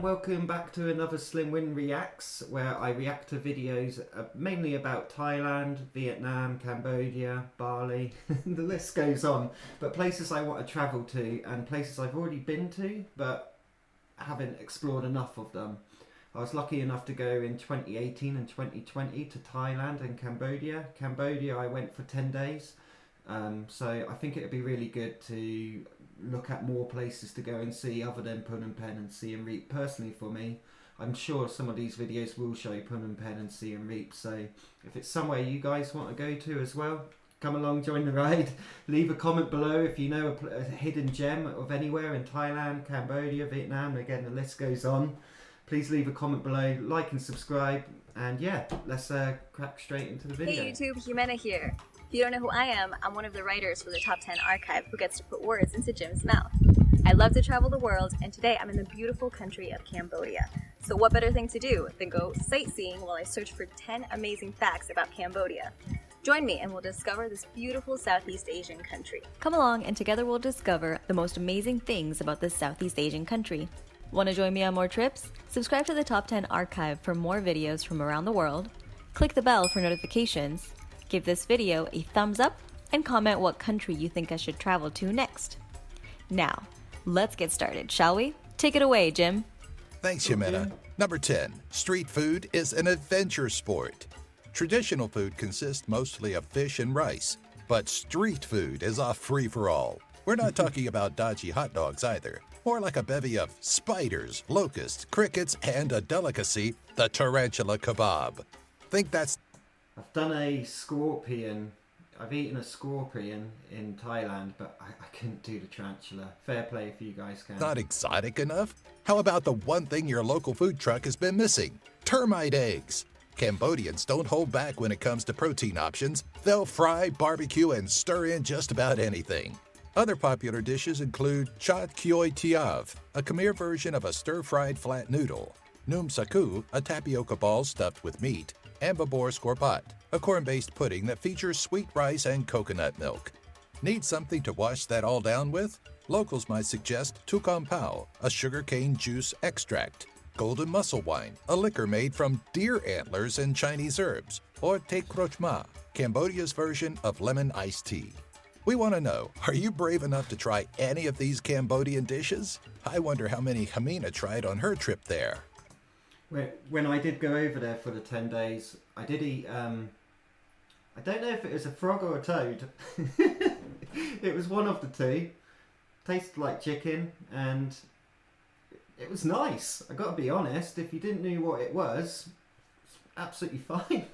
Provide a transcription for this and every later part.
welcome back to another Slim Win Reacts, where I react to videos mainly about Thailand, Vietnam, Cambodia, Bali, the list goes on, but places I want to travel to and places I've already been to but haven't explored enough of them. I was lucky enough to go in 2018 and 2020 to Thailand and Cambodia. Cambodia I went for 10 days, so I think it would be really good to look at more places to go and see other than Phnom Penh and Siem Reap. Personally for me, I'm sure some of these videos will show Phnom Penh and Siem Reap, so if it's somewhere you guys want to go to as well, come along, join the ride. Leave a comment below if you know a hidden gem of anywhere in Thailand, Cambodia, Vietnam. Again, the list goes on. Please leave a comment below, like and subscribe, and yeah, let's crack straight into the video. Hey YouTube, Jimena here. If you don't know who I am, I'm one of the writers for the Top 10 Archive who gets to put words into Jim's mouth. I love to travel the world, and today I'm in the beautiful country of Cambodia. So what better thing to do than go sightseeing while I search for 10 amazing facts about Cambodia. Join me and we'll discover this beautiful Southeast Asian country. Come along and together we'll discover the most amazing things about this Southeast Asian country. Want to join me on more trips? Subscribe to the Top 10 Archive for more videos from around the world. Click the bell for notifications. Give this video a thumbs up and comment what country you think I should travel to next. Now, let's get started, shall we? Take it away, Jim. Thanks, Jimena. Number 10. Street food is an adventure sport. Traditional food consists mostly of fish and rice, but street food is a free-for-all. We're not talking about dodgy hot dogs either. More like a bevy of spiders, locusts, crickets, and a delicacy, the tarantula kebab. Think that's... I've done a scorpion. I've eaten a scorpion in Thailand, but I couldn't do the tarantula. Fair play if you guys can. not exotic enough? How about the one thing your local food truck has been missing? Termite eggs. Cambodians don't hold back when it comes to protein options. They'll fry, barbecue, and stir in just about anything. Other popular dishes include Chot Kioi Tiav, a Khmer version of a stir-fried flat noodle, Noom Saku, a tapioca ball stuffed with meat, and Babor Skorbat, a corn-based pudding that features sweet rice and coconut milk. Need something to wash that all down with? Locals might suggest Tukang Pao, a sugarcane juice extract, golden mussel wine, a liquor made from deer antlers and Chinese herbs, or Te Kroch Ma, Cambodia's version of lemon iced tea. We want to know, are you brave enough to try any of these Cambodian dishes? I wonder how many Jimena tried on her trip there. When I did go over there for the 10 days, I did eat, I don't know if it was a frog or a toad. It was one of the two. Tasted like chicken and it was nice. I got to be honest, if you didn't know what it was, it's absolutely fine.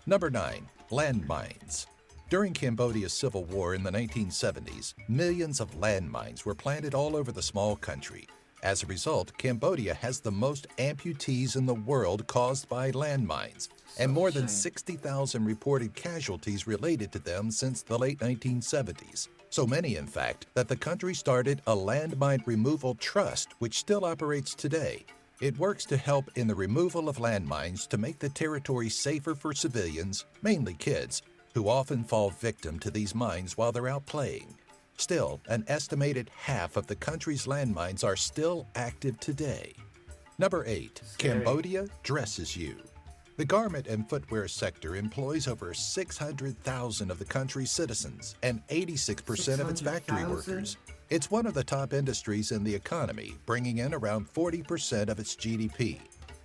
Number 9. Landmines. During Cambodia's civil war in the 1970s, millions of landmines were planted all over the small country. As a result, Cambodia has the most amputees in the world caused by landmines, and more than 60,000 reported casualties related to them since the late 1970s. So many, in fact, that the country started a landmine removal trust, which still operates today. It works to help in the removal of landmines to make the territory safer for civilians, mainly kids, who often fall victim to these mines while they're out playing. Still, an estimated half of the country's landmines are still active today. Number 8. Cambodia dresses you. The garment and footwear sector employs over 600,000 of the country's citizens and 86% of its factory workers. It's one of the top industries in the economy, bringing in around 40% of its GDP.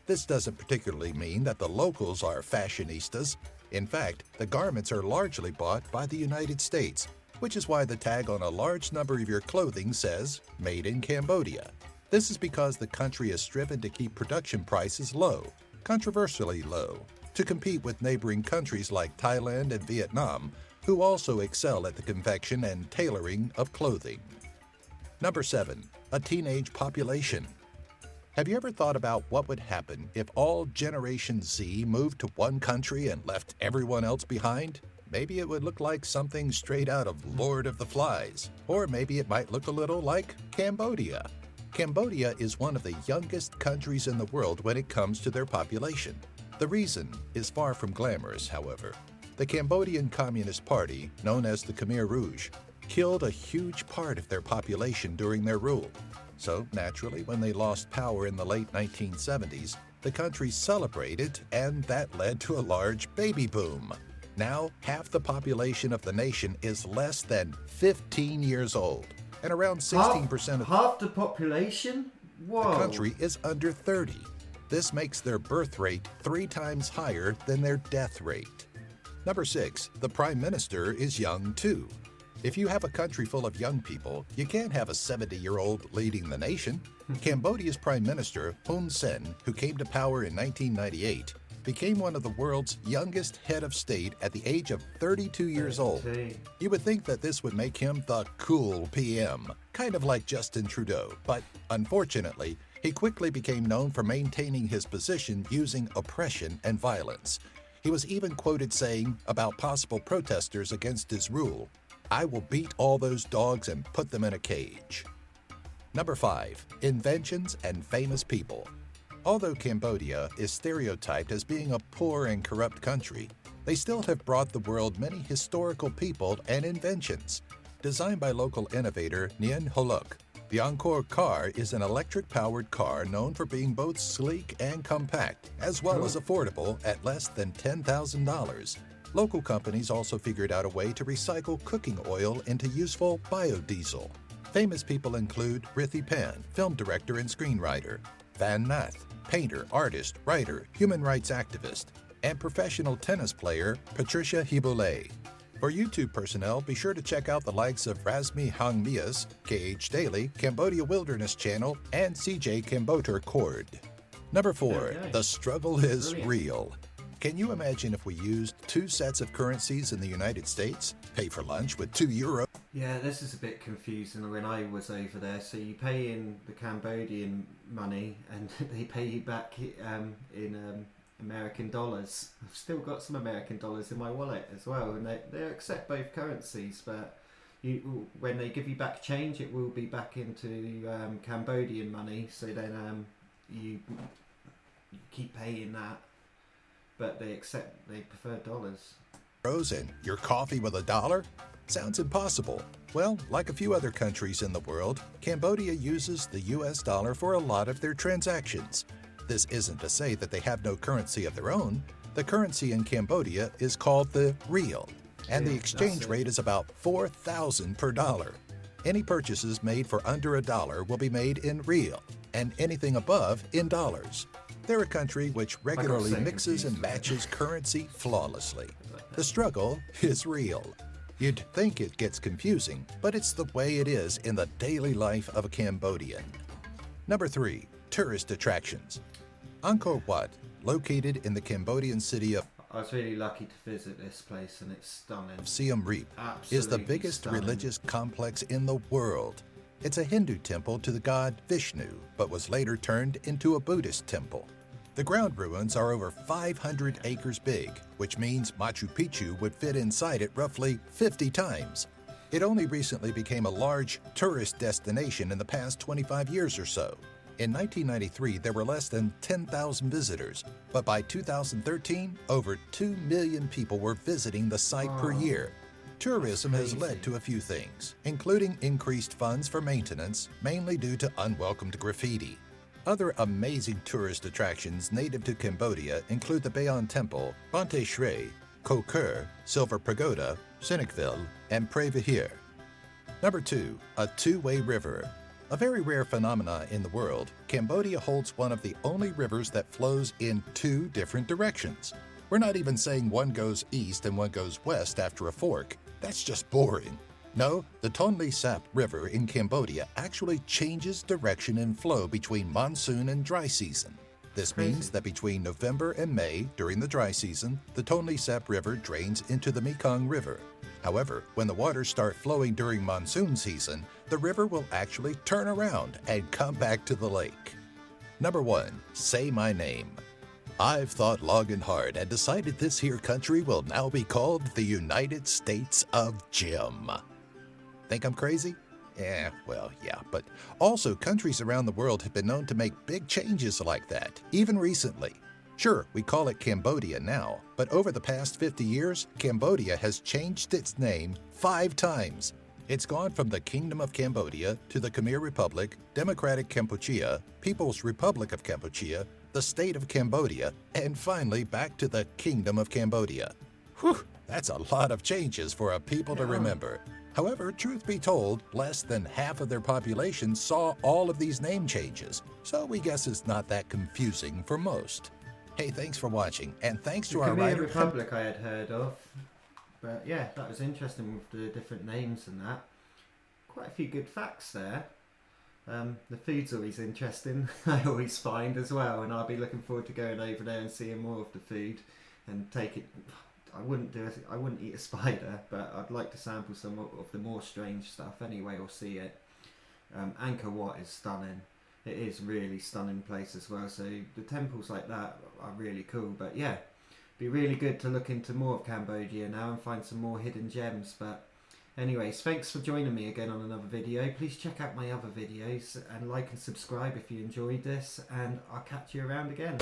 This doesn't particularly mean that the locals are fashionistas. In fact, the garments are largely bought by the United States, which is why the tag on a large number of your clothing says, Made in Cambodia. This is because the country has striven to keep production prices low, controversially low, to compete with neighboring countries like Thailand and Vietnam, who also excel at the confection and tailoring of clothing. Number 7. A teenage population. Have you ever thought about what would happen if all Generation Z moved to one country and left everyone else behind? Maybe it would look like something straight out of Lord of the Flies, or maybe it might look a little like Cambodia. Cambodia is one of the youngest countries in the world when it comes to their population. The reason is far from glamorous, however. The Cambodian Communist Party, known as the Khmer Rouge, killed a huge part of their population during their rule. So naturally, when they lost power in the late 1970s, the country celebrated, and that led to a large baby boom. Now, half the population of the nation is less than 15 years old, and around 16% of half the population? Whoa. the country is under 30. This makes their birth rate 3 times higher than their death rate. Number 6, the Prime Minister is young too. If you have a country full of young people, you can't have a 70-year-old leading the nation. Cambodia's Prime Minister, Hun Sen, who came to power in 1998, became one of the world's youngest head of state at the age of 32 years old. You would think that this would make him the cool PM, kind of like Justin Trudeau, but unfortunately, he quickly became known for maintaining his position using oppression and violence. He was even quoted saying about possible protesters against his rule, "I will beat all those dogs and put them in a cage." Number 5, inventions and famous people. Although Cambodia is stereotyped as being a poor and corrupt country, they still have brought the world many historical people and inventions. Designed by local innovator Nguyen Holok, the Angkor car is an electric-powered car known for being both sleek and compact, as well as affordable at less than $10,000. Local companies also figured out a way to recycle cooking oil into useful biodiesel. Famous people include Rithi Pan, film director and screenwriter, Van Nath, painter, artist, writer, human rights activist, and professional tennis player Patricia Hibule. For YouTube personnel, be sure to check out the likes of Razmi Hangmias, KH Daily, Cambodia Wilderness Channel, and CJ Camboter Cord. Number 4, the struggle is real. Can you imagine if we used 2 sets of currencies in the United States? Pay for lunch with €2. Yeah, this is a bit confusing when I was over there. So you pay in the Cambodian money and they pay you back in American dollars. I've still got some American dollars in my wallet as well, and they accept both currencies, but when they give you back change, it will be back into Cambodian money, so then you keep paying that, but they prefer dollars. And your coffee with $1? Sounds impossible. Well, like a few other countries in the world, Cambodia uses the US dollar for a lot of their transactions. This isn't to say that they have no currency of their own. The currency in Cambodia is called the riel, and the exchange rate is about 4,000 per dollar. Any purchases made for under $1 will be made in riel, and anything above in dollars. They're a country which regularly mixes and matches currency flawlessly. The struggle is real. You'd think it gets confusing, but it's the way it is in the daily life of a Cambodian. Number 3, tourist attractions. Angkor Wat, located in the Cambodian city of I was really lucky to visit this place, and it's stunning. Siem Reap, is the biggest religious complex in the world. It's a Hindu temple to the god Vishnu, but was later turned into a Buddhist temple. The ground ruins are over 500 acres big, which means Machu Picchu would fit inside it roughly 50 times. It only recently became a large tourist destination in the past 25 years or so. In 1993, there were less than 10,000 visitors, but by 2013, over 2 million people were visiting the site per year. Tourism has led to a few things, including increased funds for maintenance, mainly due to unwelcomed graffiti. Other amazing tourist attractions native to Cambodia include the Bayon Temple, Bante Shre, Koh Ker, Silver Pagoda, Sinakville, and Pre Vihir. Number 2, a two-way river. A very rare phenomenon in the world, Cambodia holds one of the only rivers that flows in 2 different directions. We're not even saying one goes east and one goes west after a fork. That's just boring. No, the Tonle Sap River in Cambodia actually changes direction and flow between monsoon and dry season. This means that between November and May, during the dry season, the Tonle Sap River drains into the Mekong River. However, when the waters start flowing during monsoon season, the river will actually turn around and come back to the lake. Number 1, say my name. I've thought long and hard and decided this here country will now be called the United States of Jim. Think I'm crazy? Well, yeah, but also countries around the world have been known to make big changes like that, even recently. Sure, we call it Cambodia now, but over the past 50 years, Cambodia has changed its name 5 times. It's gone from the Kingdom of Cambodia to the Khmer Republic, Democratic Kampuchea, People's Republic of Kampuchea, the State of Cambodia, and finally back to the Kingdom of Cambodia. Whew, that's a lot of changes for a people to remember. However, truth be told, less than half of their population saw all of these name changes, so we guess it's not that confusing for most. Hey, thanks for watching, and thanks to our Khmer writer... Republic I had heard of, but yeah, that was interesting with the different names and that. Quite a few good facts there. The food's always interesting, I always find as well, and I'll be looking forward to going over there and seeing more of the food and take it. I wouldn't eat a spider, but I'd like to sample some of the more strange stuff anyway, or see it. Angkor Wat is stunning. It is really stunning place as well, so the temples like that are really cool. But yeah, be really good to look into more of Cambodia now and find some more hidden gems. But anyways, thanks for joining me again on another video. Please check out my other videos and like and subscribe if you enjoyed this, and I'll catch you around again.